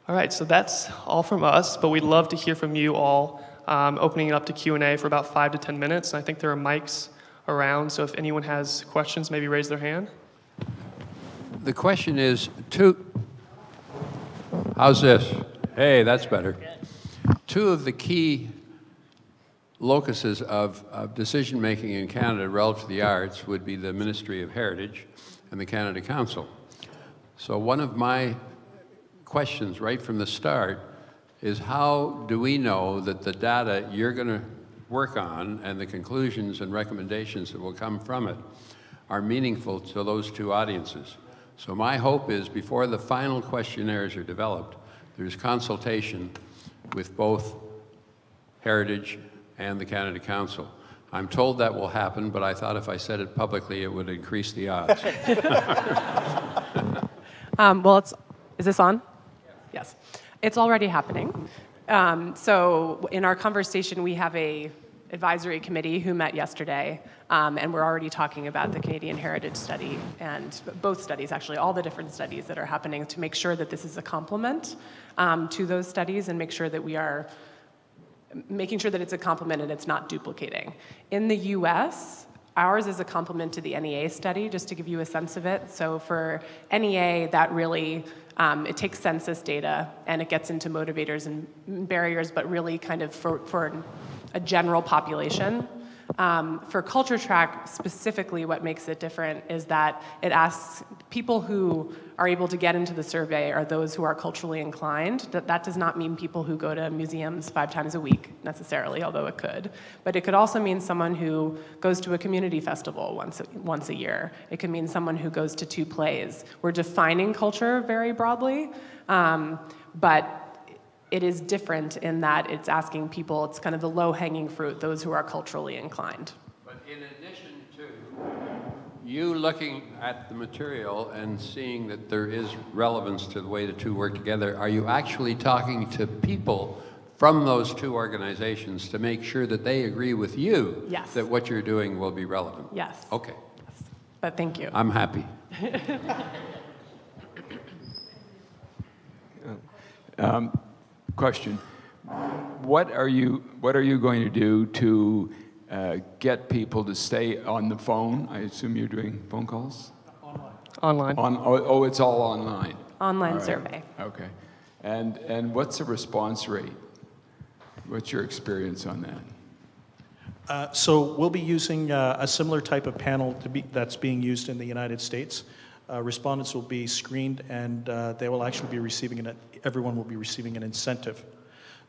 All right, so that's all from us, but we'd love to hear from you all, opening it up to Q&A for about 5 to 10 minutes. And I think there are mics around, so if anyone has questions, maybe raise their hand. The question is, how's this? Hey, that's better. Two of the key locuses of decision-making in Canada relative to the arts would be the Ministry of Heritage and the Canada Council. So one of my questions right from the start is, how do we know that the data you're going to work on and the conclusions and recommendations that will come from it are meaningful to those two audiences? So my hope is, before the final questionnaires are developed, there's consultation with both Heritage and the Canada Council. I'm told that will happen, but I thought if I said it publicly, it would increase the odds. Is this on? Yes. It's already happening. So in our conversation, we have a advisory committee who met yesterday, and we're already talking about the Canadian Heritage Study, and both studies, actually, all the different studies that are happening, to make sure that this is a complement to those studies, and make sure that we are making sure that it's a complement and it's not duplicating. In the US, ours is a complement to the NEA study, just to give you a sense of it. So for NEA, that really, it takes census data and it gets into motivators and barriers, but really kind of for a general population. For Culture Track, specifically, what makes it different is that it asks people who are able to get into the survey are those who are culturally inclined. That does not mean people who go to museums 5 times a week, necessarily, although it could. But it could also mean someone who goes to a community festival once a year. It could mean someone who goes to 2 plays. We're defining culture very broadly, but it is different in that it's asking people, it's kind of the low-hanging fruit, those who are culturally inclined. But in addition to you looking at the material and seeing that there is relevance to the way the two work together, are you actually talking to people from those 2 organizations to make sure that they agree with you Yes. that what you're doing will be relevant? Yes. Okay. Yes. But thank you. I'm happy. Question: What are you going to do to get people to stay on the phone? I assume you're doing phone calls. Online. It's all online. Online All right. survey. Okay, and what's the response rate? What's your experience on that? So we'll be using a similar type of panel that's being used in the United States. Respondents will be screened, and they will actually be receiving everyone will be receiving an incentive.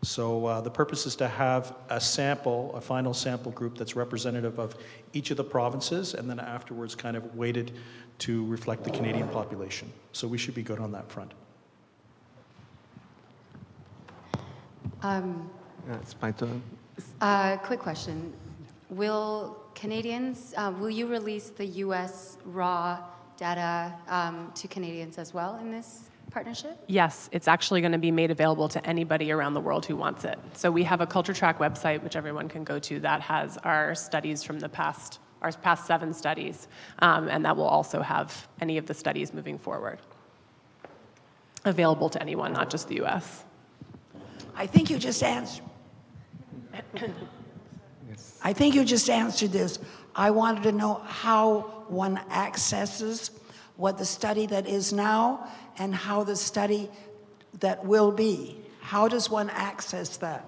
So the purpose is to have a final sample group that's representative of each of the provinces, and then afterwards kind of weighted to reflect the Canadian population. So we should be good on that front. It's my turn. Quick question. Will you release the US raw data to Canadians as well in this partnership? Yes, it's actually going to be made available to anybody around the world who wants it. So we have a Culture Track website, which everyone can go to, that has our studies from our past 7 studies, and that will also have any of the studies moving forward available to anyone, not just the US. I think you just answered. I think you just answered this. I wanted to know how one accesses what the study that is now and how the study that will be. How does one access that?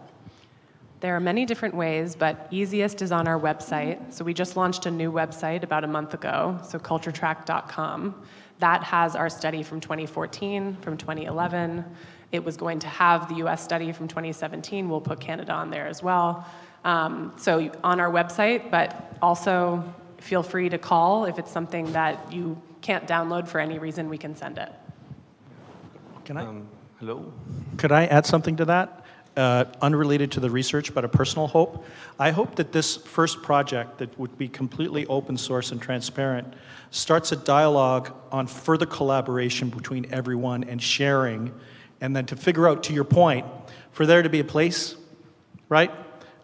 There are many different ways, but easiest is on our website. So we just launched a new website about a month ago, so culturetrack.com. That has our study from 2014, from 2011. It was going to have the US study from 2017. We'll put Canada on there as well. So on our website, but also feel free to call if it's something that you can't download for any reason. We can send it. Can I? Hello? Could I add something to that? Unrelated to the research, but a personal hope. I hope that this first project that would be completely open source and transparent starts a dialogue on further collaboration between everyone and sharing, and then to figure out, to your point, for there to be a place, right,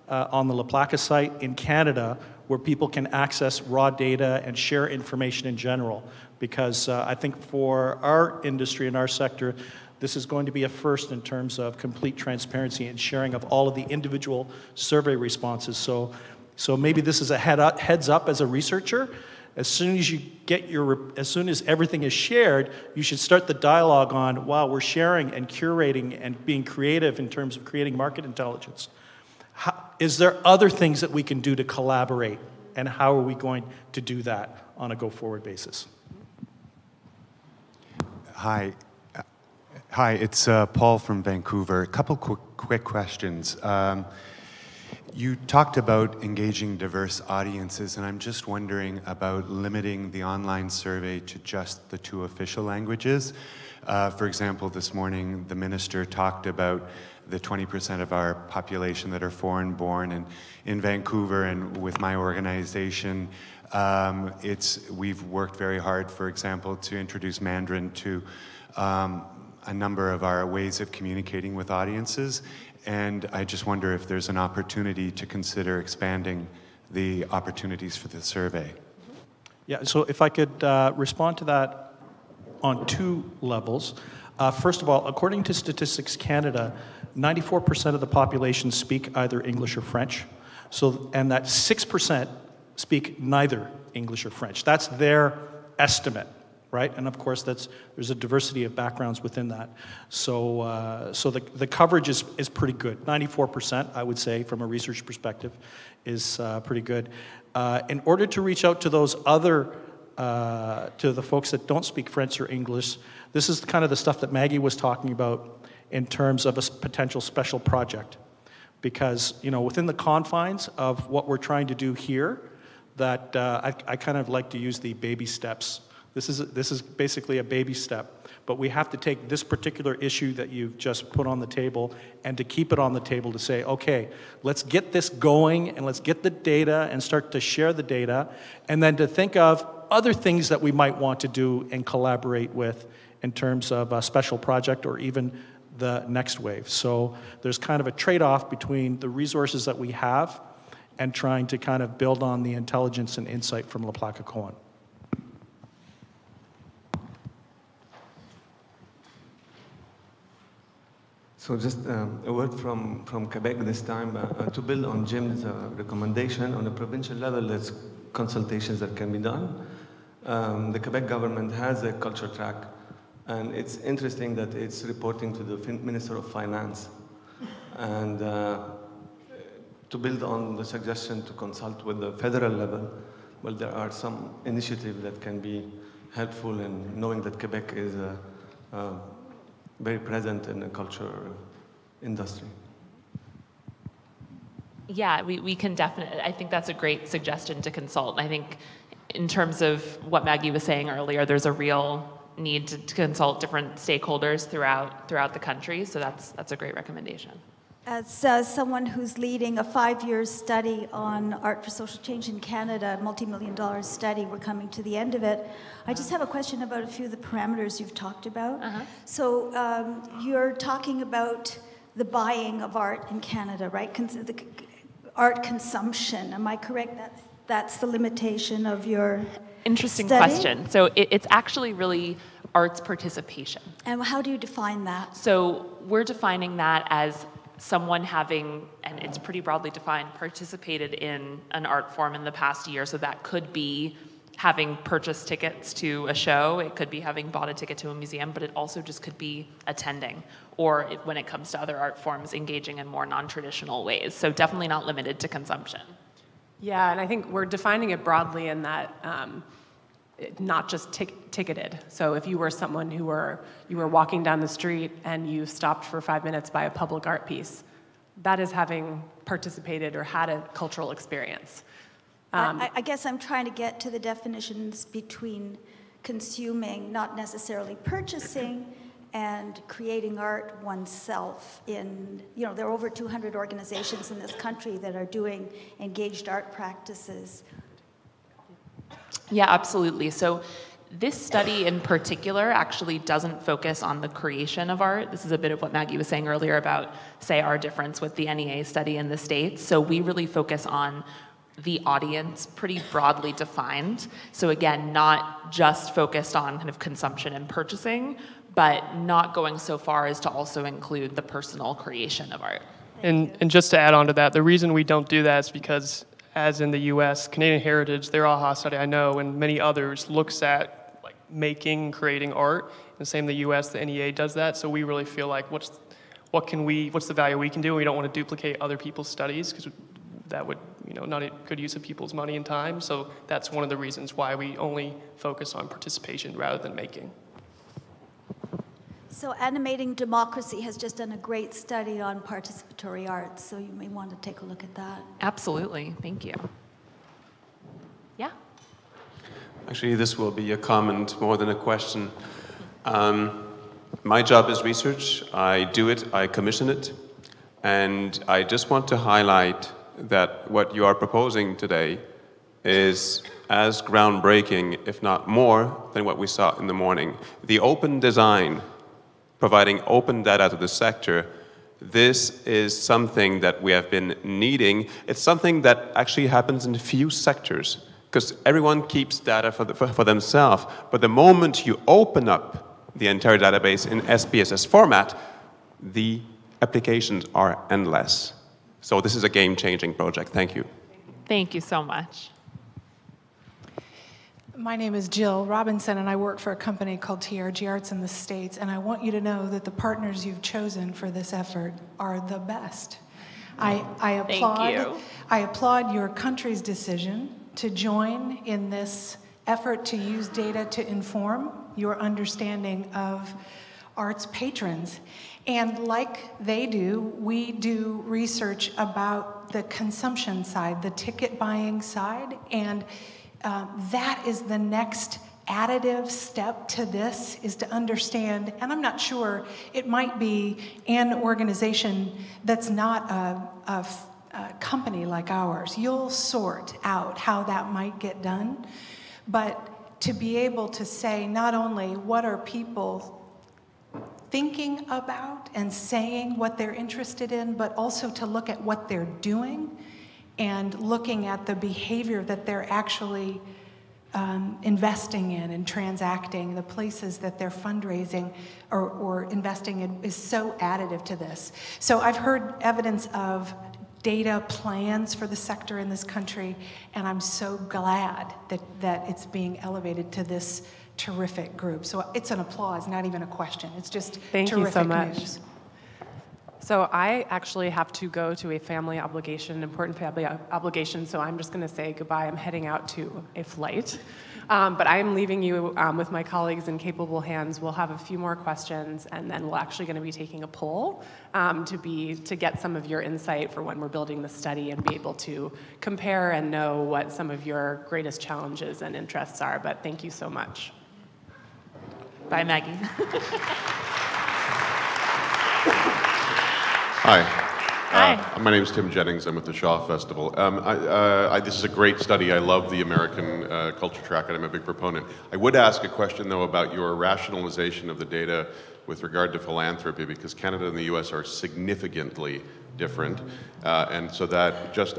on the La Placa site in Canada where people can access raw data and share information in general. Because I think for our industry and our sector, This is going to be a first in terms of complete transparency and sharing of all of the individual survey responses. So maybe this is a heads up as a researcher. As soon as everything is shared, you should start the dialogue on, wow, we're sharing and curating and being creative in terms of creating market intelligence. Is there other things that we can do to collaborate? And how are we going to do that on a go-forward basis? Hi, it's Paul from Vancouver. A couple quick questions. You talked about engaging diverse audiences, and I'm just wondering about limiting the online survey to just the 2 official languages. For example, this morning the minister talked about the 20% of our population that are foreign-born, and in Vancouver and with my organization, we've worked very hard, for example, to introduce Mandarin to a number of our ways of communicating with audiences. And I just wonder if there's an opportunity to consider expanding the opportunities for the survey. Yeah, so if I could respond to that on 2 levels. First of all, according to Statistics Canada, 94% of the population speak either English or French. And that 6% speak neither English or French. That's their estimate, right? And of course, there's a diversity of backgrounds within that. So the coverage is pretty good. 94%, I would say, from a research perspective, is pretty good. In order to reach out to those other, to the folks that don't speak French or English, this is kind of the stuff that Maggie was talking about in terms of a potential special project. Because, within the confines of what we're trying to do here, that I kind of like to use the baby steps. This is basically a baby step, but we have to take this particular issue that you've just put on the table and to keep it on the table to say, okay, let's get this going and let's get the data and start to share the data, and then to think of other things that we might want to do and collaborate with in terms of a special project or even the next wave. So there's kind of a trade-off between the resources that we have and trying to kind of build on the intelligence and insight from La Placa Cohen. So just a word from Quebec this time, to build on Jim's recommendation. On a provincial level, there's consultations that can be done. The Quebec government has a culture track, and it's interesting that it's reporting to the Minister of Finance. And to build on the suggestion to consult with the federal level, well, there are some initiatives that can be helpful in knowing that Quebec is very present in the culture industry. Yeah, we can definitely, I think that's a great suggestion to consult. I think in terms of what Maggie was saying earlier, there's a real need to consult different stakeholders throughout the country, so that's a great recommendation. As someone who's leading a 5-year study on art for social change in Canada, a multi-million-dollar study, we're coming to the end of it. I just have a question about a few of the parameters you've talked about. So you're talking about the buying of art in Canada, right? The art consumption, am I correct? That's the limitation of your Interesting study? question. So it's actually really arts participation. And how do you define that? So we're defining that as someone having, and it's pretty broadly defined, participated in an art form in the past year. So that could be having purchased tickets to a show, it could be having bought a ticket to a museum, but it also just could be attending, or when it comes to other art forms, engaging in more non-traditional ways. So definitely not limited to consumption. Yeah, and I think we're defining it broadly in that not just ticketed. So if you were someone you were walking down the street and you stopped for 5 minutes by a public art piece, that is having participated or had a cultural experience. I guess I'm trying to get to the definitions between consuming, not necessarily purchasing, and creating art oneself. There are over 200 organizations in this country that are doing engaged art practices. Yeah, absolutely. So this study in particular actually doesn't focus on the creation of art. This is a bit of what Maggie was saying earlier about, say, our difference with the NEA study in the States. So we really focus on the audience, pretty broadly defined. So again, not just focused on kind of consumption and purchasing, but not going so far as to also include the personal creation of art. And just to add on to that, the reason we don't do that is because, as in the U.S., Canadian Heritage, their AHA study, I know, and many others, looks at like making, creating art. And same in the U.S., the NEA does that. So we really feel like what's the value we can do? We don't want to duplicate other people's studies because that would, not a good use of people's money and time. So that's one of the reasons why we only focus on participation rather than making. So Animating Democracy has just done a great study on participatory arts, so you may want to take a look at that. Absolutely, thank you. Yeah? Actually, this will be a comment more than a question. My job is research. I do it, I commission it, and I just want to highlight that what you are proposing today is as groundbreaking, if not more, than what we saw in the morning. The open design, providing open data to the sector, this is something that we have been needing. It's something that actually happens in few sectors, because everyone keeps data for themselves. But the moment you open up the entire database in SPSS format, the applications are endless. So this is a game-changing project. Thank you. Thank you so much. My name is Jill Robinson, and I work for a company called TRG Arts in the States, and I want you to know that the partners you've chosen for this effort are the best. I applaud your country's decision to join in this effort to use data to inform your understanding of arts patrons. And like they do, we do research about the consumption side, the ticket buying side, and that is the next additive step to this, is to understand, and I'm not sure, it might be an organization that's not a company like ours. You'll sort out how that might get done, but to be able to say not only what are people thinking about and saying what they're interested in, but also to look at what they're doing and looking at the behavior that they're actually investing in and transacting, the places that they're fundraising or investing in, is so additive to this. So I've heard evidence of data plans for the sector in this country, and I'm so glad that it's being elevated to this terrific group. So it's an applause, not even a question. It's just Thank terrific you so much. news. So I actually have to go to a family obligation, important family obligation, so I'm just going to say goodbye. I'm heading out to a flight. But I am leaving you with my colleagues in capable hands. We'll have a few more questions, and then we're actually going to be taking a poll to get some of your insight for when we're building the study and be able to compare and know what some of your greatest challenges and interests are. But thank you so much. Bye, Maggie. Hi. Hi. My name is Tim Jennings. I'm with the Shaw Festival. This is a great study. I love the American culture track, and I'm a big proponent. I would ask a question, though, about your rationalization of the data with regard to philanthropy, because Canada and the US are significantly different. And so that just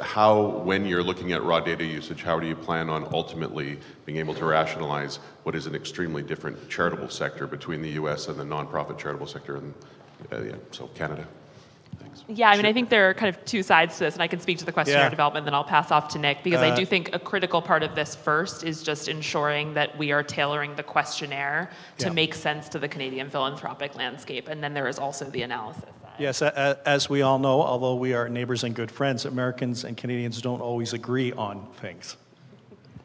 when you're looking at raw data usage, how do you plan on ultimately being able to rationalize what is an extremely different charitable sector between the US and the nonprofit charitable sector in so Canada? Thanks. Yeah, I mean, I think there are kind of two sides to this, and I can speak to the questionnaire development, then I'll pass off to Nik, because I do think a critical part of this first is just ensuring that we are tailoring the questionnaire to make sense to the Canadian philanthropic landscape, and then there is also the analysis side. Yes, as we all know, although we are neighbors and good friends, Americans and Canadians don't always agree on things.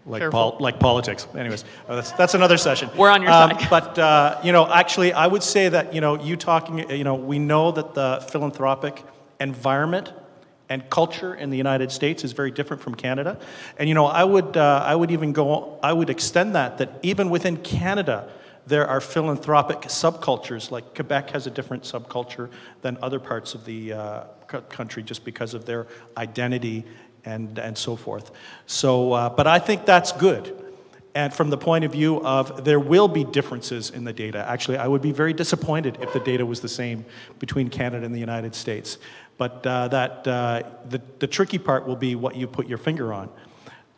Like politics. Anyways, that's another session. We're on your side. But, actually, I would say that, you talking, we know that the philanthropic environment and culture in the United States is very different from Canada. And, I would extend that even within Canada, there are philanthropic subcultures. Like Quebec has a different subculture than other parts of the country just because of their identity and so forth. So, but I think that's good. And from the point of view of there will be differences in the data. Actually, I would be very disappointed if the data was the same between Canada and the United States. But the tricky part will be what you put your finger on.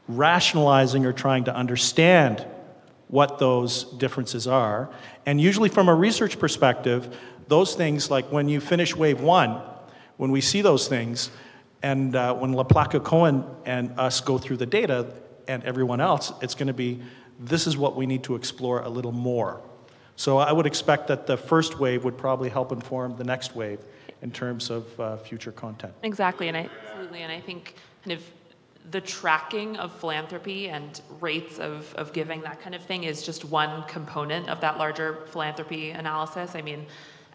Rationalizing or trying to understand what those differences are. And usually from a research perspective, those things, like when you finish wave 1, when we see those things, and when LaPlaca-Cohen and us go through the data, and everyone else, it's going to be, this is what we need to explore a little more. So I would expect that the first wave would probably help inform the next wave in terms of future content. Exactly, and absolutely, and I think kind of the tracking of philanthropy and rates of giving, that kind of thing, is just one component of that larger philanthropy analysis. I mean,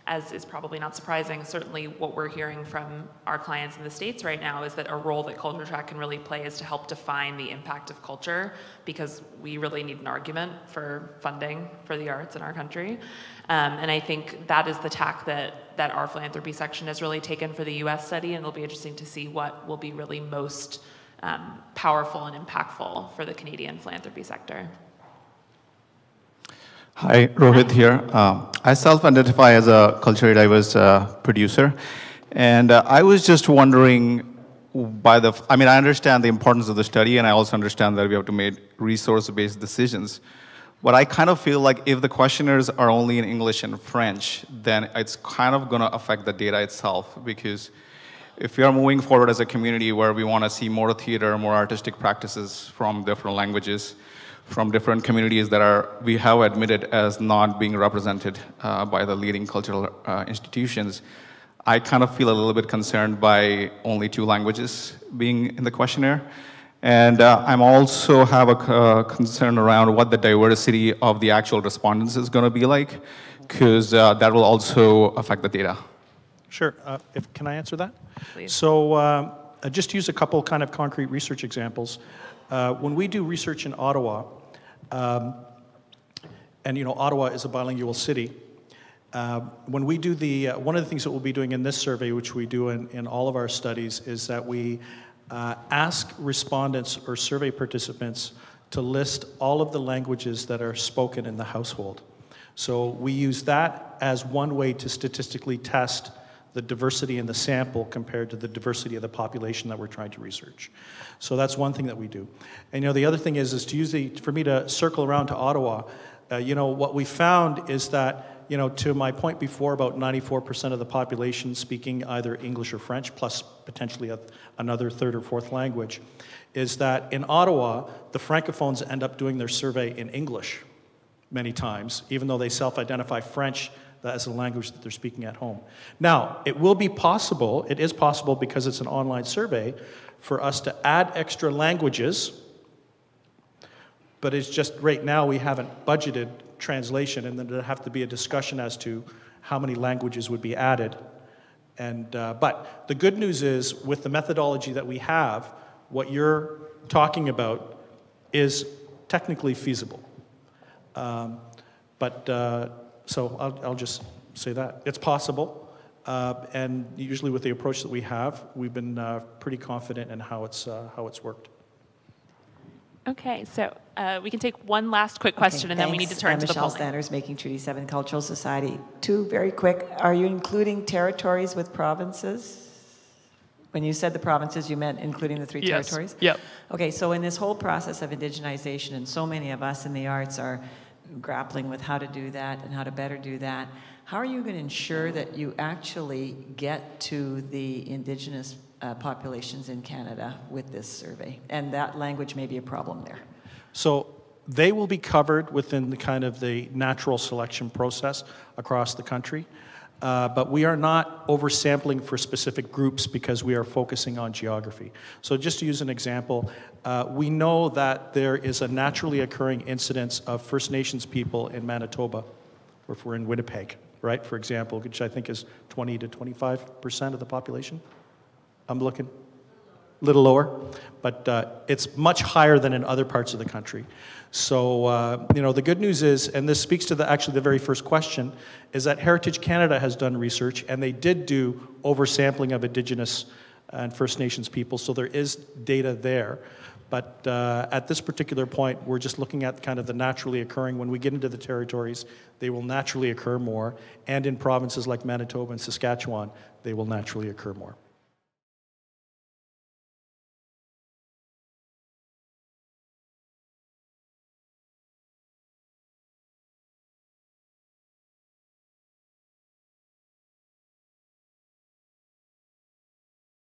as is probably not surprising, certainly what we're hearing from our clients in the States right now is that a role that Culture Track can really play is to help define the impact of culture, because we really need an argument for funding for the arts in our country. And I think that is the tack that our philanthropy section has really taken for the US study, and it'll be interesting to see what will be really most powerful and impactful for the Canadian philanthropy sector. Hi, Rohit here. I self-identify as a culturally diverse producer, and I was just wondering, I mean, I understand the importance of the study, and I also understand that we have to make resource-based decisions, but I kind of feel like if the questionnaires are only in English and French, then it's kind of going to affect the data itself, because if we are moving forward as a community where we want to see more theater, more artistic practices from different languages, from different communities that we have admitted as not being represented by the leading cultural institutions, I kind of feel a little bit concerned by only 2 languages being in the questionnaire. And I'm also have a concern around what the diversity of the actual respondents is going to be like, because that will also affect the data. Sure. Can I answer that? Please. So just to use a couple kind of concrete research examples. When we do research in Ottawa, and you know, Ottawa is a bilingual city. When we do one of the things that we'll be doing in this survey, which we do in all of our studies, is that we ask respondents or survey participants to list all of the languages that are spoken in the household. So we use that as one way to statistically test the diversity in the sample compared to the diversity of the population that we're trying to research. So that's one thing that we do. And you know, the other thing is to use for me to circle around to Ottawa, you know, what we found is that, you know, to my point before about 94% of the population speaking either English or French, plus potentially another 3rd or 4th language, is that in Ottawa, the Francophones end up doing their survey in English many times, even though they self-identify French as a language that they're speaking at home. Now, it will be possible, it is possible because it's an online survey, for us to add extra languages, but it's just right now we haven't budgeted translation, and then there'll have to be a discussion as to how many languages would be added. And, but the good news is, with the methodology that we have, what you're talking about is technically feasible. So I'll just say that. It's possible, and usually with the approach that we have, we've been pretty confident in how it's worked. Okay, so we can take one last quick question, and then we need to turn to the Michelle polling. Sanders, Making Treaty 7 Cultural Society. 2 very quick. Are you including territories with provinces? When you said the provinces, you meant including the 3 territories? Yep. Okay, so in this whole process of indigenization, and so many of us in the arts are grappling with how to do that and how to better do that, how are you going to ensure that you actually get to the Indigenous populations in Canada with this survey? And that language may be a problem there. So they will be covered within the kind of the natural selection process across the country. But we are not oversampling for specific groups because we are focusing on geography. So just to use an example, we know that there is a naturally occurring incidence of First Nations people in Manitoba, or if we're in Winnipeg, right, for example, which I think is 20 to 25% of the population. I'm looking a little lower, but it's much higher than in other parts of the country. So, you know, the good news is, and this speaks to actually the very first question, is that Heritage Canada has done research, and they did do oversampling of Indigenous and First Nations people, so there is data there. But at this particular point, we're just looking at kind of the naturally occurring. When we get into the territories, they will naturally occur more, and in provinces like Manitoba and Saskatchewan, they will naturally occur more.